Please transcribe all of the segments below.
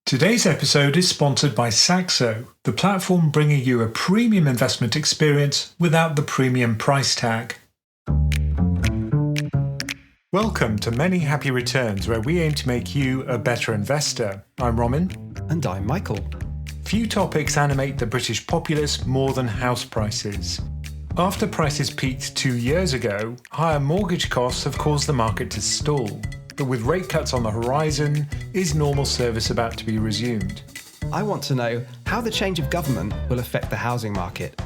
Today's episode is sponsored by Saxo, the platform bringing you a premium investment experience without the premium price tag. Welcome to Many Happy Returns, where we aim to make you a better investor. I'm Roman. And I'm Michael. Few topics animate the British populace more than house prices. After prices peaked 2 years ago, higher mortgage costs have caused the market to stall. But with rate cuts on the horizon, is normal service about to be resumed? I want to know how the change of government will affect the housing market.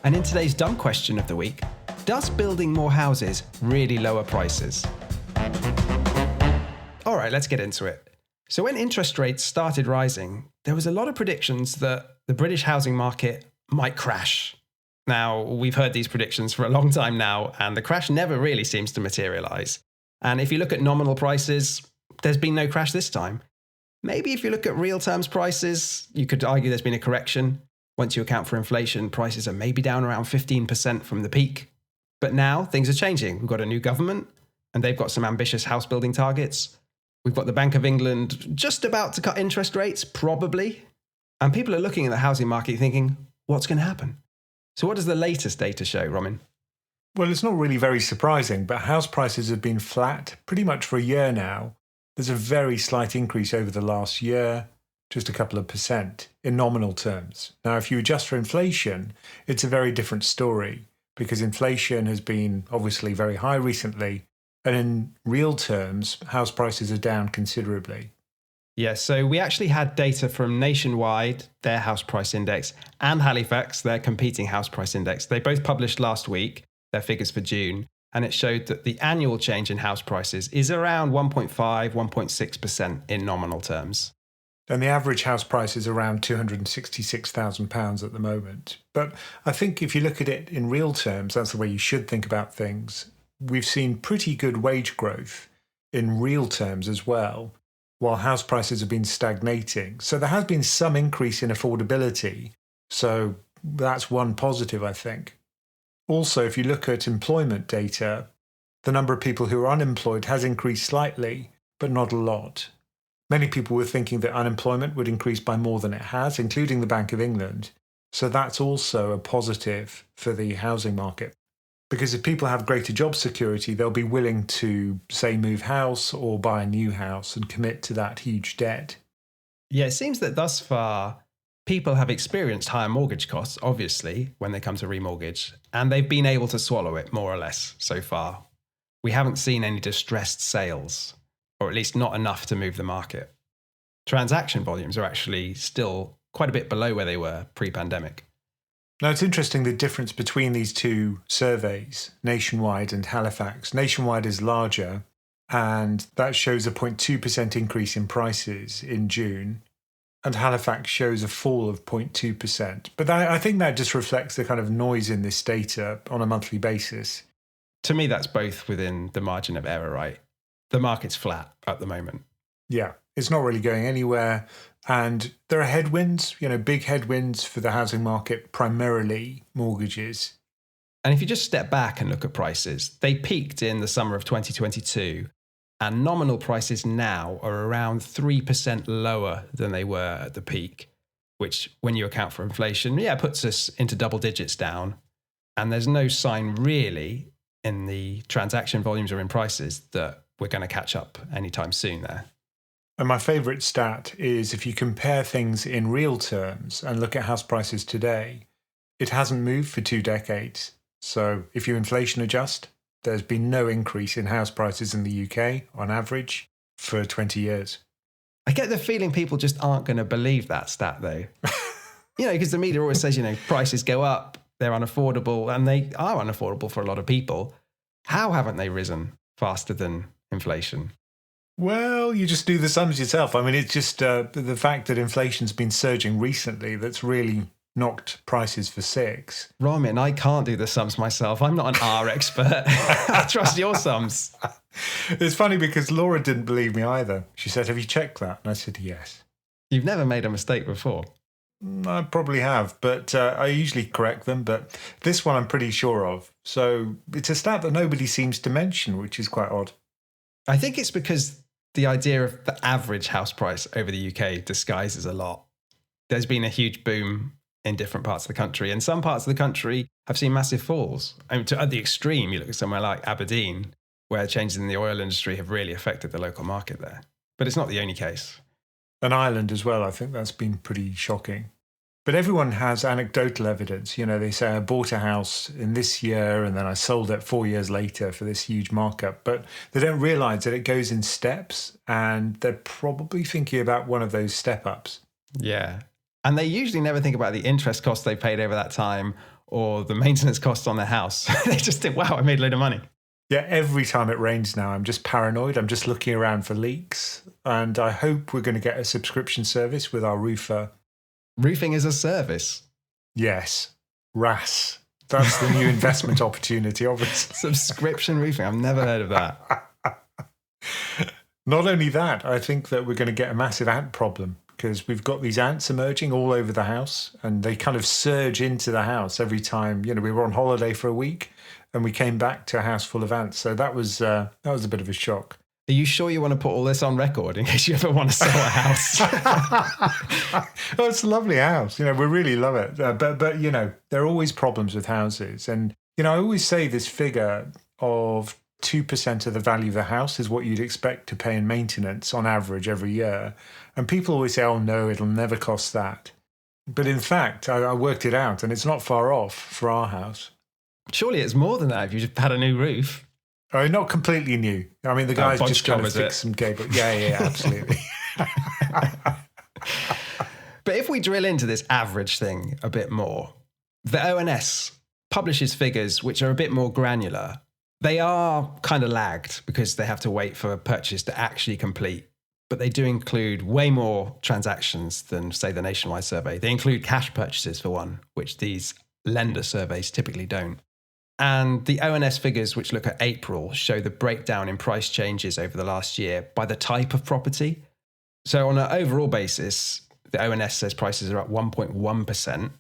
And in today's dumb question of the week, does building more houses really lower prices? All right, let's get into it. So when interest rates started rising, there was a lot of predictions that the British housing market might crash. Now, we've heard these predictions for a long time now, and the crash never really seems to materialise. And if you look at nominal prices, there's been no crash this time. Maybe if you look at real terms prices, you could argue there's been a correction. Once you account for inflation, prices are maybe down around 15% from the peak. But now things are changing. We've got a new government, and they've got some ambitious house building targets. We've got the Bank of England just about to cut interest rates, probably. And people are looking at the housing market thinking, what's going to happen? So what does the latest data show, Roman? Well, it's not really very surprising, but house prices have been flat pretty much for a year now. There's a very slight increase over the last year, just a couple of percent in nominal terms. Now, if you adjust for inflation, it's a very different story because inflation has been obviously very high recently. And in real terms, house prices are down considerably. Yeah, so we actually had data from Nationwide, their house price index, and Halifax, their competing house price index. They both published last week their figures for June, and it showed that the annual change in house prices is around 1.5, 1.6% in nominal terms. And the average house price is around £266,000 at the moment. But I think if you look at it in real terms, that's the way you should think about things. We've seen pretty good wage growth in real terms as well, while house prices have been stagnating. So there has been some increase in affordability. So that's one positive, I think. Also, if you look at employment data, the number of people who are unemployed has increased slightly, but not a lot. Many people were thinking that unemployment would increase by more than it has, including the Bank of England. So that's also a positive for the housing market. Because if people have greater job security, they'll be willing to, say, move house or buy a new house and commit to that huge debt. Yeah, it seems that thus far, people have experienced higher mortgage costs, obviously, when they come to remortgage, and they've been able to swallow it more or less so far. We haven't seen any distressed sales, or at least not enough to move the market. Transaction volumes are actually still quite a bit below where they were pre-pandemic. Now, it's interesting the difference between these two surveys, Nationwide and Halifax. Nationwide is larger, and that shows a 0.2% increase in prices in June. And Halifax shows a fall of 0.2%. But I think that just reflects the kind of noise in this data on a monthly basis. To me, that's both within the margin of error, right? The market's flat at the moment. Yeah, it's not really going anywhere. And there are headwinds, big headwinds for the housing market, primarily mortgages. And if you just step back and look at prices, they peaked in the summer of 2022. And nominal prices now are around 3% lower than they were at the peak, which, when you account for inflation, puts us into double digits down. And there's no sign really in the transaction volumes or in prices that we're going to catch up anytime soon there. And my favourite stat is if you compare things in real terms and look at house prices today, it hasn't moved for 2 decades. So if you inflation adjust, there's been no increase in house prices in the UK on average for 20 years. I get the feeling people just aren't going to believe that stat, though. Because the media always says, prices go up, they're unaffordable, and they are unaffordable for a lot of people. How haven't they risen faster than inflation? Well, you just do the sums yourself. I mean, it's just the fact that inflation's been surging recently that's really knocked prices for 6. Ramin, I can't do the sums myself. I'm not an R expert. I trust your sums. It's funny because Laura didn't believe me either. She said, "Have you checked that?" And I said, "Yes." You've never made a mistake before. I probably have, but I usually correct them. But this one I'm pretty sure of. So it's a stat that nobody seems to mention, which is quite odd. I think it's because the idea of the average house price over the UK disguises a lot. There's been a huge boom in different parts of the country, and some parts of the country have seen massive falls. I mean, at the extreme, you look at somewhere like Aberdeen, where changes in the oil industry have really affected the local market there. But it's not the only case. And Ireland as well, I think that's been pretty shocking. But everyone has anecdotal evidence. You know, they say I bought a house in this year and then I sold it 4 years later for this huge markup. But they don't realise that it goes in steps, and they're probably thinking about one of those step ups. Yeah. And they usually never think about the interest cost they paid over that time or the maintenance costs on their house. They just think, wow, I made a load of money. Yeah, every time it rains now, I'm just paranoid. I'm just looking around for leaks. And I hope we're going to get a subscription service with our roofer. Roofing as a service. Yes. RAS. That's the new investment opportunity, obviously. Subscription roofing. I've never heard of that. Not only that, I think that we're going to get a massive ant problem, because we've got these ants emerging all over the house, and they kind of surge into the house every time. You know, we were on holiday for a week and we came back to a house full of ants. So that was a bit of a shock. Are you sure you want to put all this on record in case you ever want to sell a house? Oh, it's a lovely house. You know, we really love it. But you know, there are always problems with houses. And, you know, I always say this figure of 2% of the value of the house is what you'd expect to pay in maintenance on average every year. And people always say, oh, no, it'll never cost that. But in fact, I worked it out and it's not far off for our house. Surely it's more than that if you just had a new roof. Oh, not completely new. I mean, the guys just kind of fixed some cable. Yeah, absolutely. But if we drill into this average thing a bit more, the ONS publishes figures which are a bit more granular. They are kind of lagged because they have to wait for a purchase to actually complete. But they do include way more transactions than, say, the Nationwide survey. They include cash purchases, for one, which these lender surveys typically don't. And the ONS figures, which look at April, show the breakdown in price changes over the last year by the type of property. So on an overall basis, the ONS says prices are up 1.1%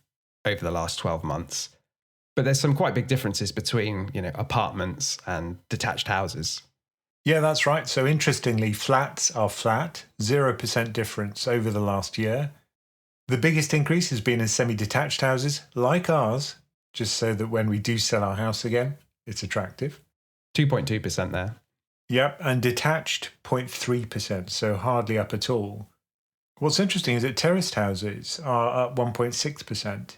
over the last 12 months. But there's some quite big differences between, you know, apartments and detached houses. Yeah, that's right. So interestingly, flats are flat, 0% difference over the last year. The biggest increase has been in semi-detached houses like ours, just so that when we do sell our house again, it's attractive. 2.2% there. Yep, and detached 0.3%, so hardly up at all. What's interesting is that terraced houses are up 1.6%.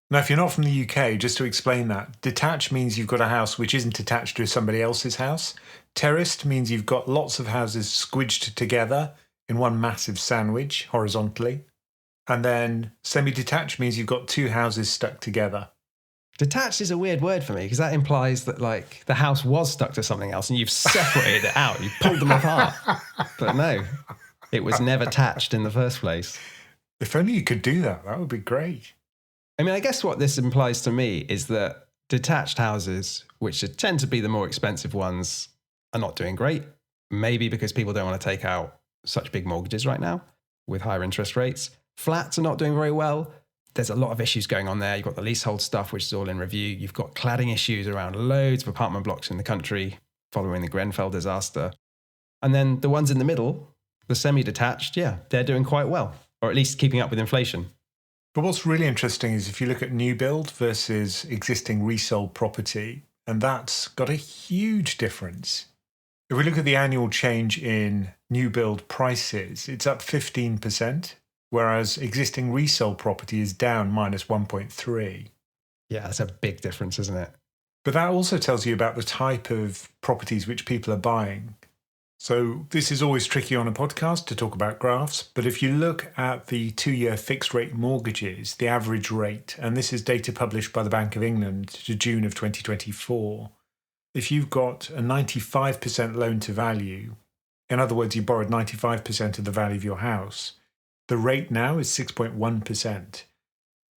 Now, if you're not from the UK, just to explain that, detached means you've got a house which isn't attached to somebody else's house. Terraced means you've got lots of houses squidged together in one massive sandwich horizontally. And then semi-detached means you've got two houses stuck together. Detached is a weird word for me because that implies that, like, the house was stuck to something else and you've separated it out. You pulled them apart. But no, it was never attached in the first place. If only you could do that, that would be great. I mean, I guess what this implies to me is that detached houses, which tend to be the more expensive ones, are not doing great. Maybe because people don't want to take out such big mortgages right now with higher interest rates. Flats are not doing very well. There's a lot of issues going on there. You've got the leasehold stuff, which is all in review. You've got cladding issues around loads of apartment blocks in the country following the Grenfell disaster. And then the ones in the middle, the semi-detached, yeah, they're doing quite well, or at least keeping up with inflation. But what's really interesting is if you look at new build versus existing resold property, and that's got a huge difference. If we look at the annual change in new build prices, it's up 15%. Whereas existing resold property is down minus 1.3. Yeah, that's a big difference, isn't it? But that also tells you about the type of properties which people are buying. So this is always tricky on a podcast to talk about graphs, but if you look at the 2-year fixed rate mortgages, the average rate, and this is data published by the Bank of England to June of 2024, if you've got a 95% loan to value, in other words, you borrowed 95% of the value of your house, the rate now is 6.1%.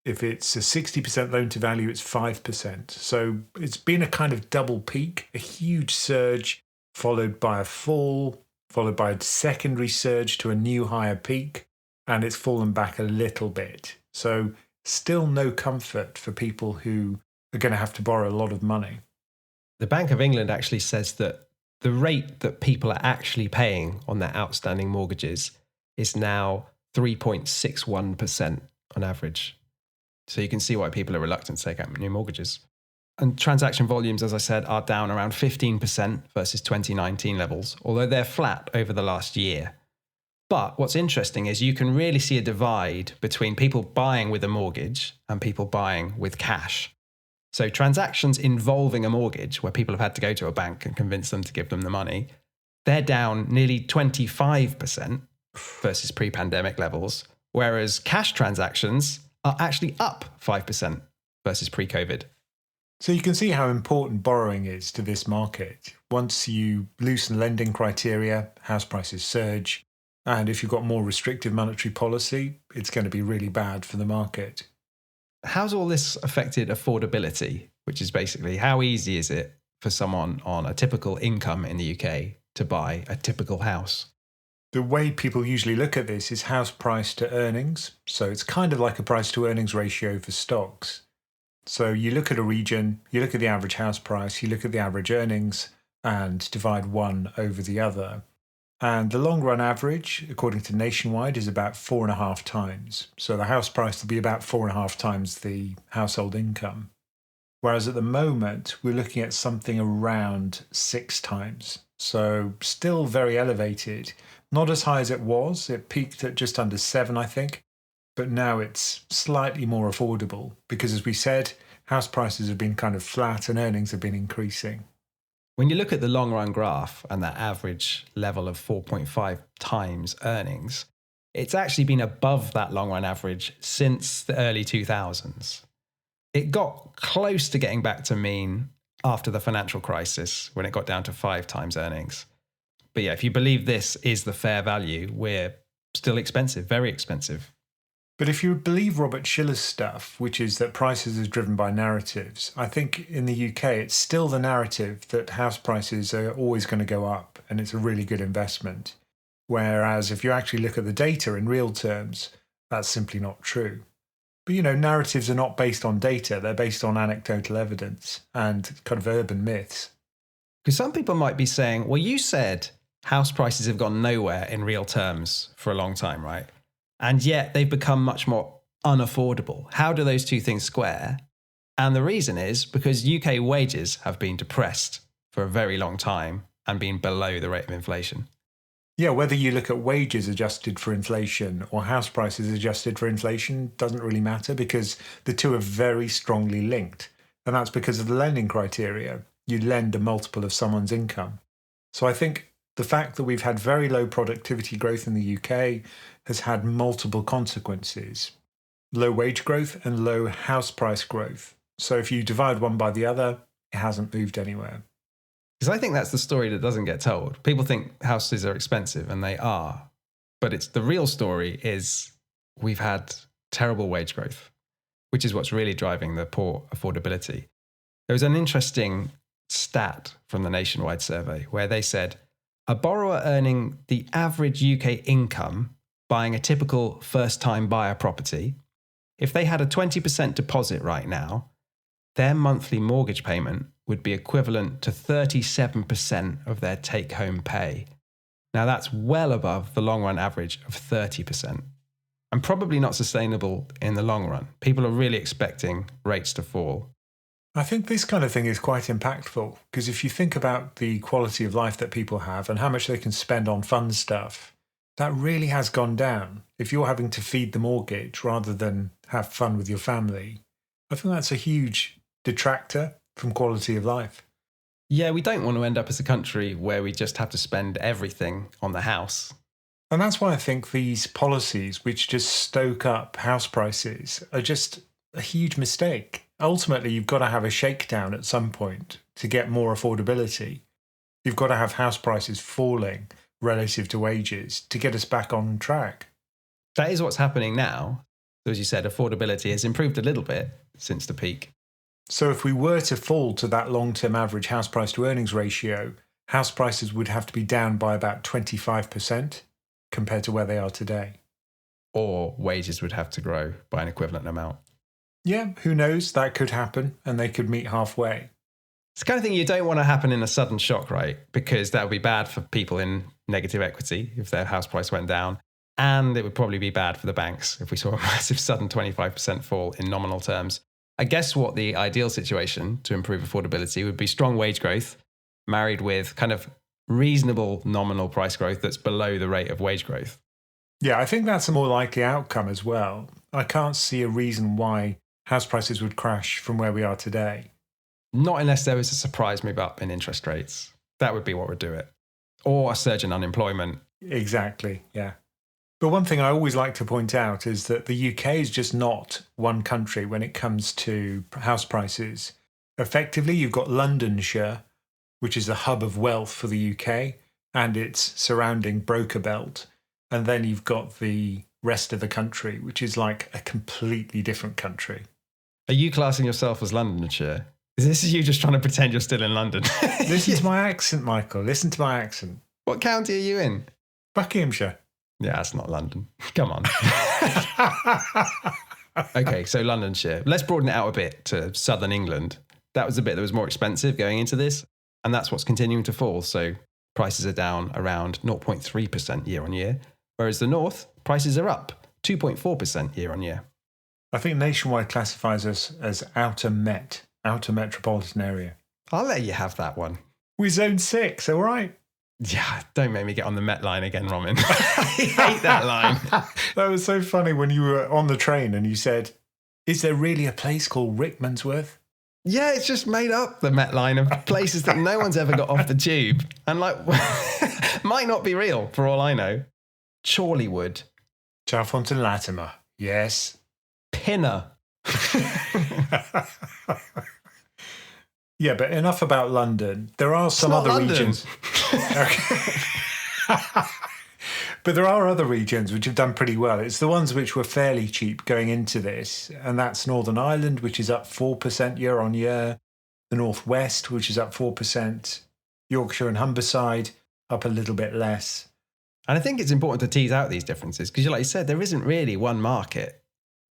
If it's a 60% loan to value, it's 5%. So it's been a kind of double peak, a huge surge, followed by a fall, followed by a secondary surge to a new higher peak, and it's fallen back a little bit. So still no comfort for people who are going to have to borrow a lot of money. The Bank of England actually says that The rate that people are actually paying on their outstanding mortgages is now 3.61% on average. So you can see why people are reluctant to take out new mortgages. And transaction volumes, as I said, are down around 15% versus 2019 levels, although they're flat over the last year. But what's interesting is you can really see a divide between people buying with a mortgage and people buying with cash. So transactions involving a mortgage, where people have had to go to a bank and convince them to give them the money, they're down nearly 25% versus pre-pandemic levels, whereas cash transactions are actually up 5% versus pre-COVID. So you can see how important borrowing is to this market. Once you loosen lending criteria, house prices surge, and if you've got more restrictive monetary policy, it's going to be really bad for the market. How's all this affected affordability, which is basically how easy is it for someone on a typical income in the UK to buy a typical house? The way people usually look at this is house price to earnings. So it's kind of like a price to earnings ratio for stocks. So you look at a region, you look at the average house price, you look at the average earnings and divide one over the other. And the long run average, according to Nationwide, is about 4.5 times. So the house price will be about 4.5 times the household income. Whereas at the moment, we're looking at something around 6 times. So still very elevated. Not as high as it was. It peaked at just under 7, I think. But now it's slightly more affordable because, as we said, house prices have been kind of flat and earnings have been increasing. When you look at the long run graph and that average level of 4.5 times earnings, it's actually been above that long run average since the early 2000s. It got close to getting back to mean after the financial crisis when it got down to 5 times earnings. But yeah, if you believe this is the fair value, we're still expensive, very expensive. But if you believe Robert Schiller's stuff, which is that prices are driven by narratives, I think in the UK it's still the narrative that house prices are always going to go up and it's a really good investment. Whereas if you actually look at the data in real terms, that's simply not true. But narratives are not based on data, they're based on anecdotal evidence and kind of urban myths. Because some people might be saying, well, you said house prices have gone nowhere in real terms for a long time, right? And yet they've become much more unaffordable. How do those two things square? And the reason is because UK wages have been depressed for a very long time and been below the rate of inflation. Yeah, whether you look at wages adjusted for inflation or house prices adjusted for inflation doesn't really matter because the two are very strongly linked. And that's because of the lending criteria. You lend a multiple of someone's income. So I think the fact that we've had very low productivity growth in the UK has had multiple consequences. Low wage growth and low house price growth. So if you divide one by the other, it hasn't moved anywhere. Because I think that's the story that doesn't get told. People think houses are expensive, and they are. But it's the real story is we've had terrible wage growth, which is what's really driving the poor affordability. There was an interesting stat from the Nationwide survey where they said a borrower earning the average UK income buying a typical first-time buyer property, if they had a 20% deposit right now, their monthly mortgage payment would be equivalent to 37% of their take-home pay. Now that's well above the long-run average of 30%, and probably not sustainable in the long run. People are really expecting rates to fall. I think this kind of thing is quite impactful because if you think about the quality of life that people have and how much they can spend on fun stuff, that really has gone down. If you're having to feed the mortgage rather than have fun with your family, I think that's a huge detractor from quality of life. Yeah, we don't want to end up as a country where we just have to spend everything on the house. And that's why I think these policies, which just stoke up house prices, are just a huge mistake. Ultimately, you've got to have a shakedown at some point to get more affordability. You've got to have house prices falling relative to wages to get us back on track. That is what's happening now. So as you said, affordability has improved a little bit since the peak. So if we were to fall to that long-term average house price to earnings ratio, house prices would have to be down by about 25% compared to where they are today. Or wages would have to grow by an equivalent amount. Yeah, who knows? That could happen and they could meet halfway. It's the kind of thing you don't want to happen in a sudden shock, right? Because that would be bad for people in negative equity if their house price went down. And it would probably be bad for the banks if we saw a massive sudden 25% fall in nominal terms. I guess what the ideal situation to improve affordability would be strong wage growth married with kind of reasonable nominal price growth that's below the rate of wage growth. Yeah, I think that's a more likely outcome as well. I can't see a reason why house prices would crash from where we are today. Not unless there was a surprise move up in interest rates. That would be what would do it. Or a surge in unemployment. Exactly, yeah. But one thing I always like to point out is that the UK is just not one country when it comes to house prices. Effectively, you've got Londonshire, which is the hub of wealth for the UK, and its surrounding broker belt. And then you've got the rest of the country, which is like a completely different country. Are you classing yourself as Londonshire? Is this you just trying to pretend you're still in London? Listen to my accent, Michael. Listen to my accent. What county are you in? Buckinghamshire. Yeah, that's not London. Come on. Okay, so Londonshire. Let's broaden it out a bit to southern England. That was the bit that was more expensive going into this, and that's what's continuing to fall. So prices are down around 0.3% year on year, whereas the north, prices are up 2.4% year on year. I think Nationwide classifies us as outer metropolitan area. I'll let you have that one. We're zone 6, all right? Yeah, don't make me get on the Met line again, Roman. I hate that line. That was so funny when you were on the train and you said, is there really a place called Rickmansworth? Yeah, it's just made up, the Met line of places that no one's ever got off the tube. And like, might not be real for all I know. Chorleywood. Chalfont and Latimer, yes. Pinner. Yeah, but enough about London. There are some other regions. But there are other regions which have done pretty well. It's the ones which were fairly cheap going into this, and that's Northern Ireland, which is up 4% year on year, the Northwest, which is up 4%, Yorkshire and Humberside, up a little bit less. And I think it's important to tease out these differences because, like you said, there isn't really one market.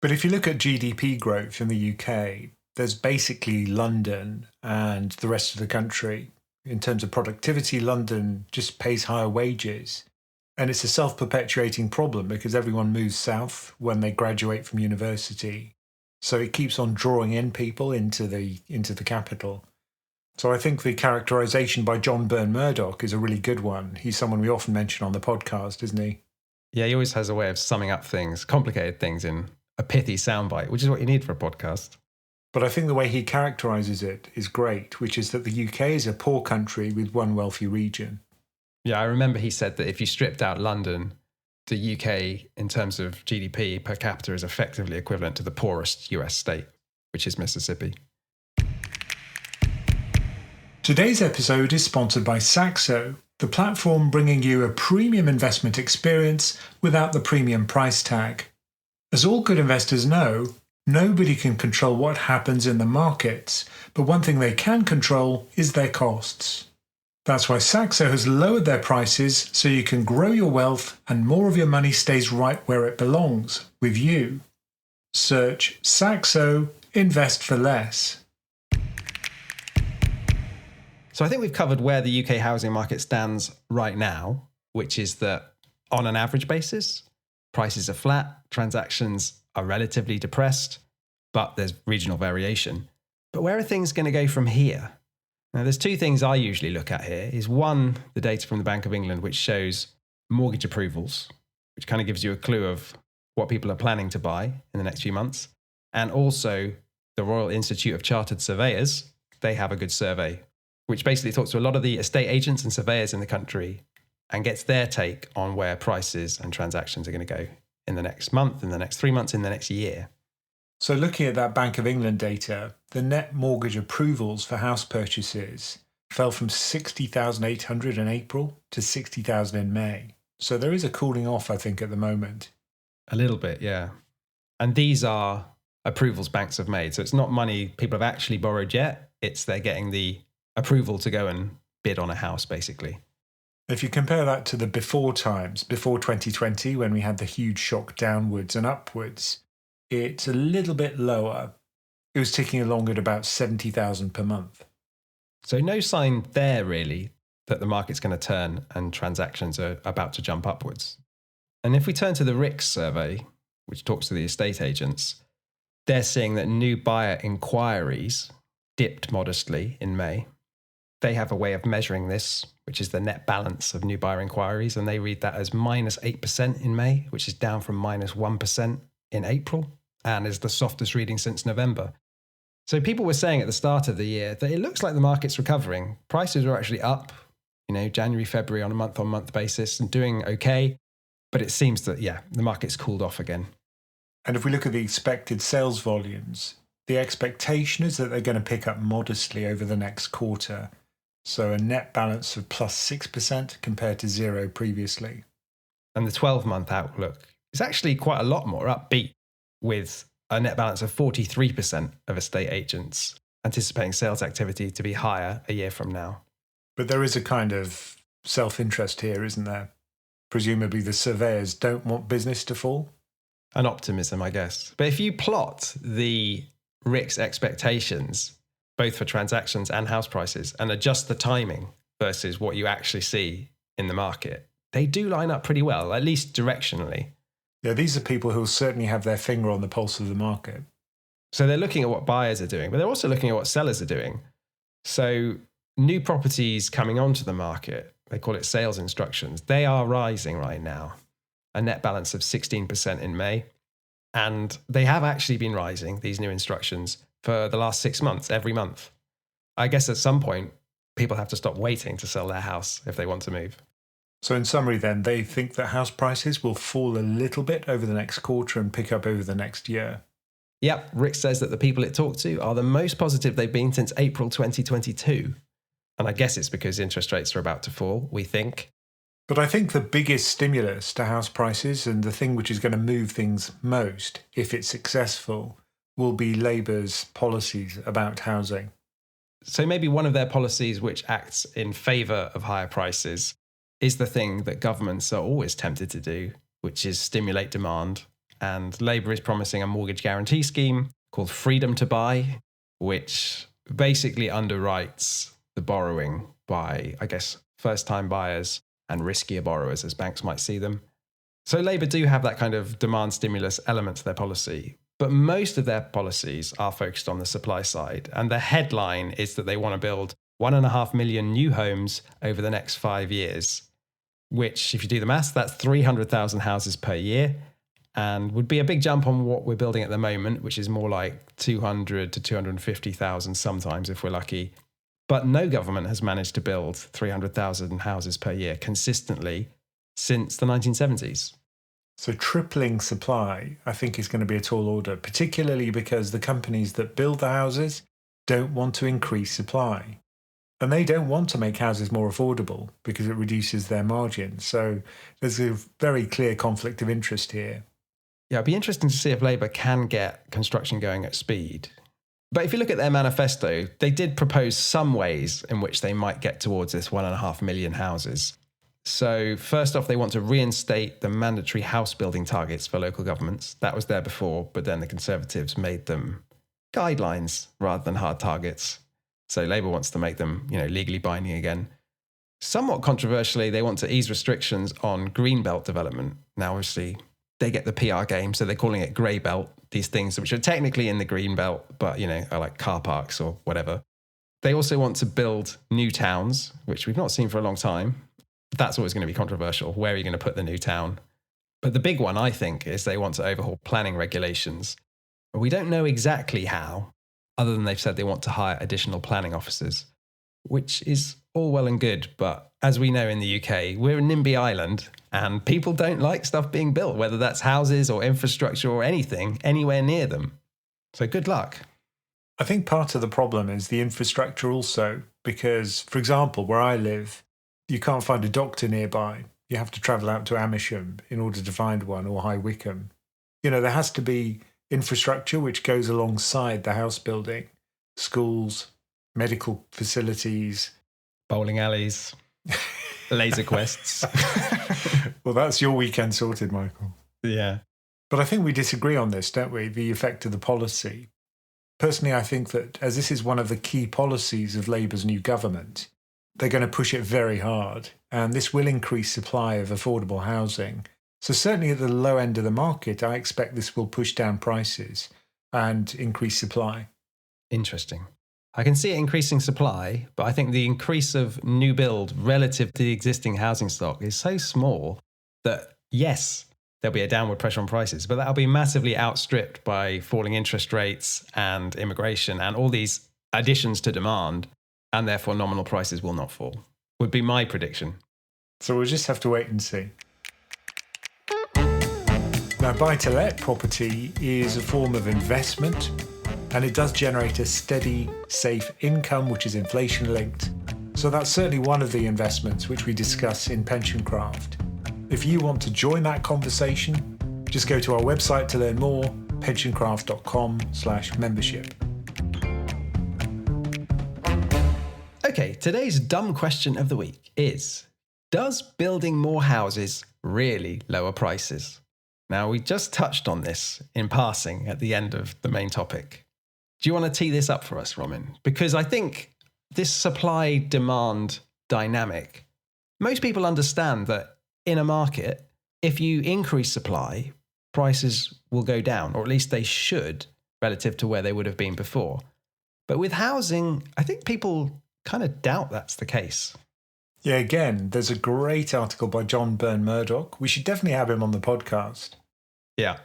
But if you look at GDP growth in the UK, there's basically London and the rest of the country. In terms of productivity, London just pays higher wages. And it's a self-perpetuating problem because everyone moves south when they graduate from university. So it keeps on drawing in people into the capital. So I think the characterization by John Byrne Murdoch is a really good one. He's someone we often mention on the podcast, isn't he? Yeah, he always has a way of summing up things, complicated things in a pithy soundbite, which is what you need for a podcast. But I think the way he characterises it is great, which is that the UK is a poor country with one wealthy region. Yeah, I remember he said that if you stripped out London, the UK, in terms of GDP per capita, is effectively equivalent to the poorest US state, which is Mississippi. Today's episode is sponsored by Saxo, the platform bringing you a premium investment experience without the premium price tag. As all good investors know, nobody can control what happens in the markets, but one thing they can control is their costs. That's why Saxo has lowered their prices so you can grow your wealth and more of your money stays right where it belongs, with you. Search Saxo, invest for less. So I think we've covered where the UK housing market stands right now, which is that on an average basis, prices are flat, transactions are relatively depressed, but there's regional variation. But where are things going to go from here? Now, there's two things I usually look at here. Is one, the data from the Bank of England, which shows mortgage approvals, which kind of gives you a clue of what people are planning to buy in the next few months. And also the Royal Institute of Chartered Surveyors, they have a good survey, which basically talks to a lot of the estate agents and surveyors in the country and gets their take on where prices and transactions are going to go in the next month, in the next 3 months, in the next year. So looking at that Bank of England data, the net mortgage approvals for house purchases fell from 60,800 in April to 60,000 in May. So there is a cooling off, I think, at the moment. A little bit, yeah. And these are approvals banks have made. So it's not money people have actually borrowed yet. It's they're getting the approval to go and bid on a house, basically. If you compare that to the before times, before 2020, when we had the huge shock downwards and upwards, it's a little bit lower. It was ticking along at about 70,000 per month. So no sign there really that the market's going to turn and transactions are about to jump upwards. And if we turn to the RICS survey, which talks to the estate agents, they're seeing that new buyer inquiries dipped modestly in May. They have a way of measuring this, which is the net balance of new buyer inquiries, and they read that as minus 8% in May, which is down from minus 1% in April, and is the softest reading since November. So people were saying at the start of the year that it looks like the market's recovering. Prices were actually up, January, February on a month-on-month basis and doing okay. But it seems that, the market's cooled off again. And if we look at the expected sales volumes, the expectation is that they're going to pick up modestly over the next quarter. So a net balance of plus 6% compared to 0 previously. And the 12-month outlook is actually quite a lot more upbeat, with a net balance of 43% of estate agents anticipating sales activity to be higher a year from now. But there is a kind of self-interest here, isn't there? Presumably the surveyors don't want business to fall. An optimism, I guess. But if you plot the RICS expectations, both for transactions and house prices, and adjust the timing versus what you actually see in the market, they do line up pretty well, at least directionally. Yeah, these are people who will certainly have their finger on the pulse of the market. So they're looking at what buyers are doing, but they're also looking at what sellers are doing. So new properties coming onto the market, they call it sales instructions, they are rising right now. A net balance of 16% in May. And they have actually been rising, these new instructions, for the last 6 months, every month. I guess at some point, people have to stop waiting to sell their house if they want to move. So in summary then, they think that house prices will fall a little bit over the next quarter and pick up over the next year. Yep, Rick says that the people it talked to are the most positive they've been since April 2022. And I guess it's because interest rates are about to fall, we think. But I think the biggest stimulus to house prices, and the thing which is going to move things most, if it's successful, will be Labour's policies about housing. So maybe one of their policies which acts in favour of higher prices is the thing that governments are always tempted to do, which is stimulate demand. And Labour is promising a mortgage guarantee scheme called Freedom to Buy, which basically underwrites the borrowing by, I guess, first-time buyers and riskier borrowers, as banks might see them. So Labour do have that kind of demand stimulus element to their policy, but most of their policies are focused on the supply side. And the headline is that they want to build 1.5 million new homes over the next 5 years, which, if you do the maths, that's 300,000 houses per year, and would be a big jump on what we're building at the moment, which is more like 200 to 250,000 sometimes if we're lucky. But no government has managed to build 300,000 houses per year consistently since the 1970s. So tripling supply, I think, is going to be a tall order, particularly because the companies that build the houses don't want to increase supply. And they don't want to make houses more affordable because it reduces their margin. So there's a very clear conflict of interest here. Yeah, it'd be interesting to see if Labour can get construction going at speed. But if you look at their manifesto, they did propose some ways in which they might get towards this 1.5 million houses. So first off, they want to reinstate the mandatory house building targets for local governments. That was there before, but then the Conservatives made them guidelines rather than hard targets. So Labour wants to make them, legally binding again. Somewhat controversially, they want to ease restrictions on greenbelt development. Now, obviously, they get the PR game, so they're calling it grey belt, these things which are technically in the green belt, but, are like car parks or whatever. They also want to build new towns, which we've not seen for a long time. That's always going to be controversial. Where are you going to put the new town? But the big one, I think, is they want to overhaul planning regulations. We don't know exactly how, other than they've said they want to hire additional planning officers, which is all well and good. But as we know in the UK, we're a NIMBY island and people don't like stuff being built, whether that's houses or infrastructure or anything, anywhere near them. So good luck. I think part of the problem is the infrastructure also, because, for example, where I live, you can't find a doctor nearby. You have to travel out to Amersham in order to find one, or High Wycombe. There has to be infrastructure which goes alongside the house building, schools, medical facilities, bowling alleys, laser quests. Well, that's your weekend sorted, Michael. Yeah. But I think we disagree on this, don't we? The effect of the policy. Personally, I think that as this is one of the key policies of Labour's new government, they're going to push it very hard, and this will increase supply of affordable housing. So certainly at the low end of the market, I expect this will push down prices and increase supply. Interesting. I can see it increasing supply, but I think the increase of new build relative to the existing housing stock is so small that, yes, there'll be a downward pressure on prices, but that'll be massively outstripped by falling interest rates and immigration and all these additions to demand, and therefore nominal prices will not fall, would be my prediction. So we'll just have to wait and see. Now, buy-to-let property is a form of investment, and it does generate a steady, safe income, which is inflation-linked. So that's certainly one of the investments which we discuss in PensionCraft. If you want to join that conversation, just go to our website to learn more, pensioncraft.com/membership. Okay, today's dumb question of the week is, does building more houses really lower prices? Now, we just touched on this in passing at the end of the main topic. Do you want to tee this up for us, Roman? Because I think this supply-demand dynamic, most people understand that in a market, if you increase supply, prices will go down, or at least they should, relative to where they would have been before. But with housing, I think people kind of doubt that's the case. Yeah, again, there's a great article by John Byrne-Murdoch. We should definitely have him on the podcast. Yeah.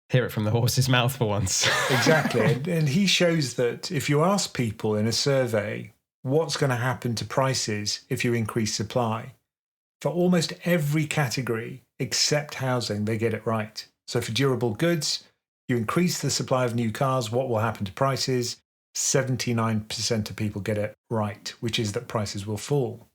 Hear it from the horse's mouth for once. Exactly. And he shows that if you ask people in a survey what's going to happen to prices if you increase supply, for almost every category except housing, they get it right. So for durable goods, you increase the supply of new cars, what will happen to prices? 79% of people get it right, which is that prices will fall.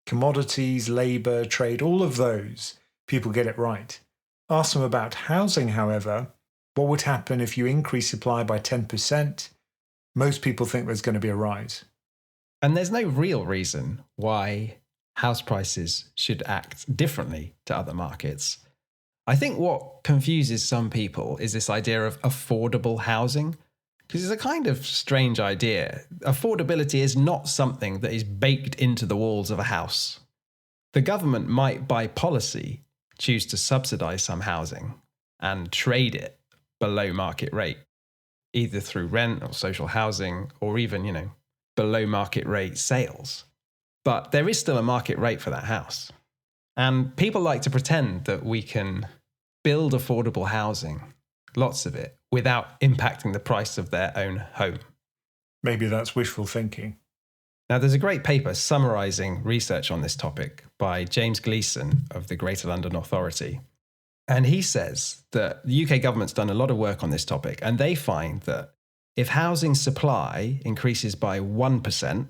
Commodities, labour, trade, all of those, people get it right. Ask them about housing, however, what would happen if you increase supply by 10%? Most people think there's going to be a rise. And there's no real reason why house prices should act differently to other markets. I think what confuses some people is this idea of affordable housing, because it's a kind of strange idea. Affordability is not something that is baked into the walls of a house. The government might, by policy, choose to subsidize some housing and trade it below market rate, either through rent or social housing or even, below market rate sales. But there is still a market rate for that house. And people like to pretend that we can build affordable housing, lots of it, without impacting the price of their own home. Maybe that's wishful thinking. Now, there's a great paper summarising research on this topic by James Gleeson of the Greater London Authority. And he says that the UK government's done a lot of work on this topic, and they find that if housing supply increases by 1%,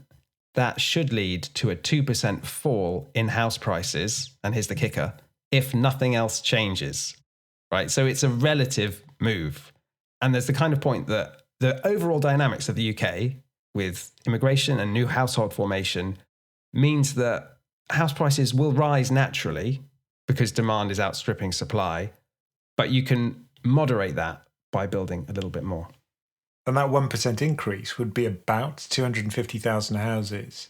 that should lead to a 2% fall in house prices, and here's the kicker, if nothing else changes, right? So it's a relative move. And there's the kind of point that the overall dynamics of the UK with immigration and new household formation means that house prices will rise naturally because demand is outstripping supply, but you can moderate that by building a little bit more. And that 1% increase would be about 250,000 houses.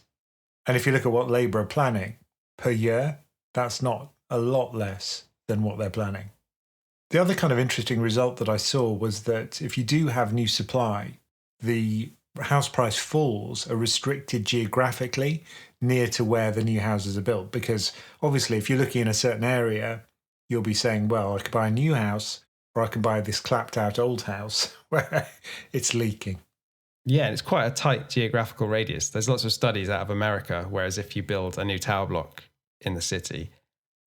And if you look at what Labour are planning per year, that's not a lot less than what they're planning. The other kind of interesting result that I saw was that if you do have new supply, the house price falls are restricted geographically near to where the new houses are built. Because obviously, if you're looking in a certain area, you'll be saying, well, I could buy a new house or I can buy this clapped out old house where it's leaking. Yeah, and it's quite a tight geographical radius. There's lots of studies out of America, whereas if you build a new tower block in the city,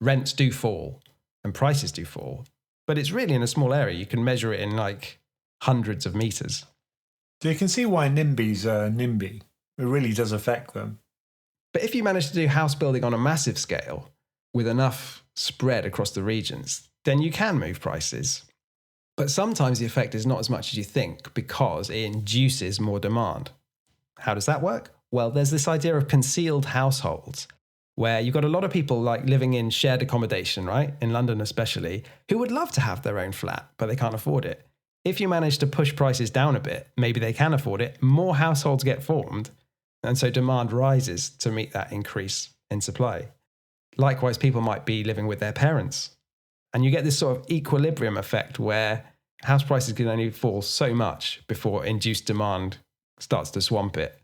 rents do fall and prices do fall. But it's really in a small area. You can measure it in like hundreds of meters. So you can see why NIMBYs are NIMBY. It really does affect them. But if you manage to do house building on a massive scale with enough spread across the regions, then you can move prices. But sometimes the effect is not as much as you think because it induces more demand. How does that work? Well, there's this idea of concealed households where you've got a lot of people like living in shared accommodation, right? In London especially, who would love to have their own flat, but they can't afford it. If you manage to push prices down a bit, maybe they can afford it, more households get formed, and so demand rises to meet that increase in supply. Likewise, people might be living with their parents. And you get this sort of equilibrium effect where house prices can only fall so much before induced demand starts to swamp it.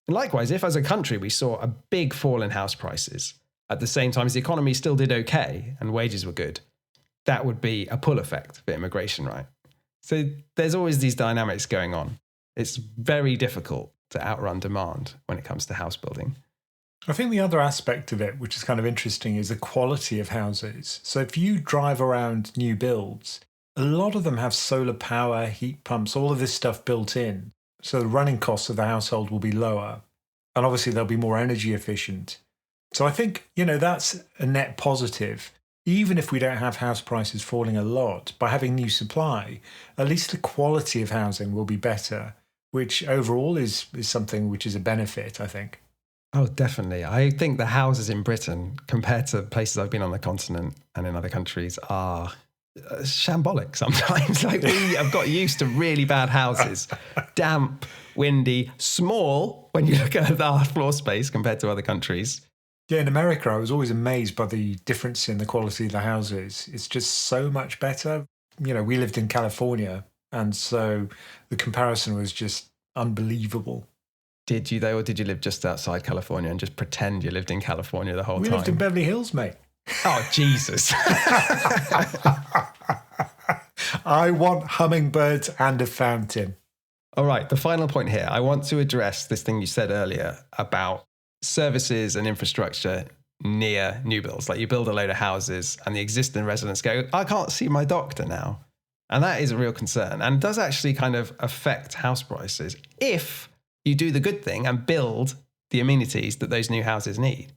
And likewise, if as a country we saw a big fall in house prices, at the same time as the economy still did okay and wages were good, that would be a pull effect for immigration, right? So there's always these dynamics going on. It's very difficult to outrun demand when it comes to house building. I think the other aspect of it, which is kind of interesting, is the quality of houses. So if you drive around new builds, a lot of them have solar power, heat pumps, all of this stuff built in. So the running costs of the household will be lower. And obviously they'll be more energy efficient. So I think, that's a net positive. Even if we don't have house prices falling a lot, by having new supply, at least the quality of housing will be better, which overall is something which is a benefit, I think. Oh, definitely. I think the houses in Britain, compared to places I've been on the continent and in other countries, are shambolic sometimes. Like, we have got used to really bad houses. Damp, windy, small when you look at our floor space compared to other countries. Yeah, in America, I was always amazed by the difference in the quality of the houses. It's just so much better. We lived in California, and so the comparison was just unbelievable. Did you, though, or did you live just outside California and just pretend you lived in California the whole time? We lived in Beverly Hills, mate. Oh, Jesus. I want hummingbirds and a fountain. All right, the final point here. I want to address this thing you said earlier about services and infrastructure near new builds. Like, you build a load of houses and the existing residents go, I can't see my doctor now. And that is a real concern and does actually kind of affect house prices if you do the good thing and build the amenities that those new houses need.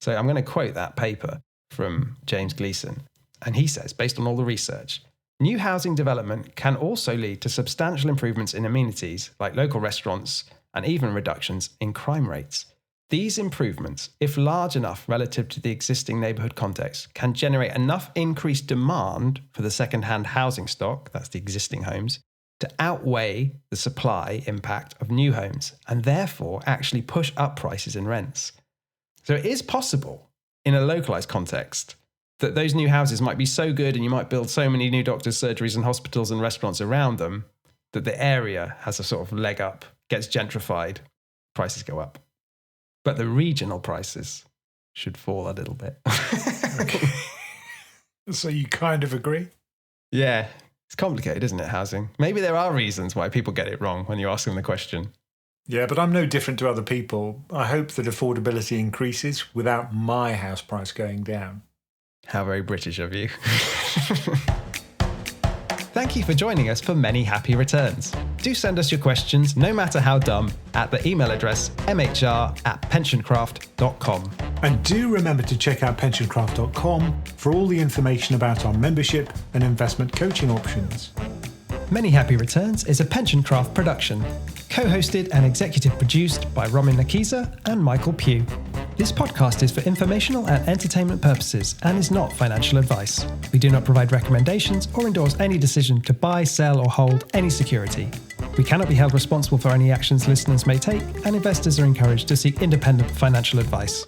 So I'm going to quote that paper from James Gleason. And he says, based on all the research, new housing development can also lead to substantial improvements in amenities like local restaurants and even reductions in crime rates. These improvements, if large enough relative to the existing neighbourhood context, can generate enough increased demand for the second-hand housing stock, that's the existing homes, to outweigh the supply impact of new homes and therefore actually push up prices and rents. So it is possible in a localized context that those new houses might be so good and you might build so many new doctors, surgeries and hospitals and restaurants around them that the area has a sort of leg up, gets gentrified, prices go up. But the regional prices should fall a little bit. Okay. So you kind of agree? Yeah. It's complicated, isn't it, housing? Maybe there are reasons why people get it wrong when you ask them the question. Yeah, but I'm no different to other people. I hope that affordability increases without my house price going down. How very British of you. Thank you for joining us for Many Happy Returns. Do send us your questions, no matter how dumb, at the email address mhr@pensioncraft.com. And do remember to check out PensionCraft.com for all the information about our membership and investment coaching options. Many Happy Returns is a PensionCraft production, co-hosted and executive produced by Romin Nakiza and Michael Pugh. This podcast is for informational and entertainment purposes and is not financial advice. We do not provide recommendations or endorse any decision to buy, sell, or hold any security. We cannot be held responsible for any actions listeners may take, and investors are encouraged to seek independent financial advice.